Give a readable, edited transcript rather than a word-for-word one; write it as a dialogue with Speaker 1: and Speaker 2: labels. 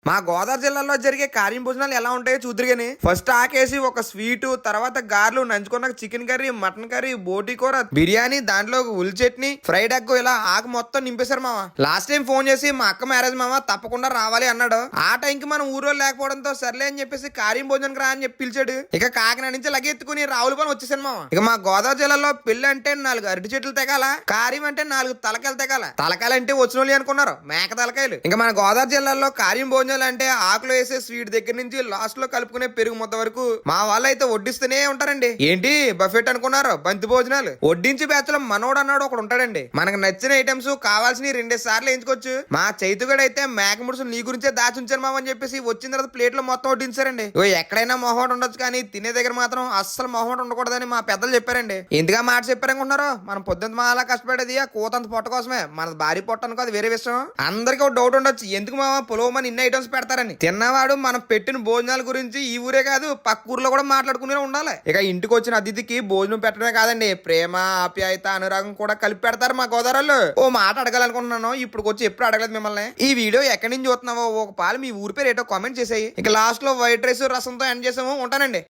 Speaker 1: మా గోదావరి జిల్లాలో జరిగే కార్యం భోజనాలు ఎలా ఉంటాయో చూద్దరు గాని ఫస్ట్ ఆకేసి ఒక స్వీటు, తర్వాత గారెలు, నంచుకున్న చికెన్ కర్రీ, మటన్ కర్రీ, బోటి కూర, బిర్యానీ, దాంట్లో ఉల్లి చట్నీ, ఫ్రైడ్ ఎగ్, ఇలా ఆకు మొత్తం నింపేశారు మామ. లాస్ట్ టైం ఫోన్ చేసి మా అక్క మ్యారేజ్ మామ తప్పకుండా రావాలి అన్నాడు. ఆ టైంకి మనం ఊరో లేకపోవడంతో సర్లే అని చెప్పేసి కార్యం భోజనానికి రా అని చెప్పి పిలిచాడు. ఇక కాకినాడ నుంచి లగెత్తుకుని రావులపల్లి వచ్చేసాను మామ. ఇక మా గోదావరి జిల్లాలో పెళ్లి అంటే 4 అరటి చెట్లు తెగాల, కార్యం అంటే 4 తలకాయలు తెగాల. తలకాయలు అంటే వచ్చిన వాళ్ళు అనుకున్నారు, మేక తలకాయలు. ఇంకా మన గోదావరి జిల్లాలో కార్యం భోజనాలు అంటే ఆకులో వేసే స్వీట్ దగ్గర నుంచి లాస్ట్ లో కలుపుకునే పెరుగు ముద్ద వరకు మా వాళ్ళు అయితే వడ్డిస్తూనే ఉంటారండి. ఏంటి బఫెట్ అనుకున్నారు? బంతి భోజనాలు వడ్డించి బ్యాచ్ లో మనోడు అన్నాడు ఒకడు ఉంటాడండి. మనకు నచ్చిన ఐటమ్స్ కావాల్సిన 2 సార్లు ఎంచుకోవచ్చు. మా చైతుగడ అయితే మేక ముడుసు నీ గురించే దాచుంచారు మామ అని చెప్పేసి వచ్చిన తర్వాత ప్లేట్ లో మొత్తం వడ్డించారండి. ఎక్కడైనా మొహమాట ఉండొచ్చు కానీ తినే దగ్గర మాత్రం అస్సలు మొహమాట ఉండకూడదని మా పెద్దలు చెప్పారండి. ఎందుగా మాట చెప్పారనుకుంటున్నారు? మనం పొద్దున్న మాలా కష్టపడేది ఆ కూతంత పొట్ట కోసమే, మన భారీ పొట్ట అనుకో అది వేరే విషయం. అందరికి ఒక డౌట్ ఉండొచ్చు, ఎందుకు మామ పొలవమని ఇన్ని ఐటమ్స్ పెడతారని. తిన్నవాడు మనం పెట్టిన భోజనాల గురించి ఈ ఊరే కాదు పక్క ఊర్లో కూడా మాట్లాడుకునే ఉండాలి. ఇక ఇంటికి వచ్చిన అతిథికి భోజనం పెట్టడమే కాదండి, ప్రేమ, ఆప్యాయత, అనురాగం కూడా కలిపి పెడతారు మా గోదావరిలో. ఓ మాట అడగాలనుకుంటున్నాను, ఇప్పుడు వచ్చి ఎప్పుడు అడగలేదు మిమ్మల్ని. ఈ వీడియో ఎక్కడి నుంచి చూస్తున్నావో ఒక పాలు మీ ఊరి పేరు ఏటో కామెంట్ చేసాయి. ఇక లాస్ట్ లో వైట్ రైస్ రసంతో ఎండ్ చేసాము. ఉంటానండి.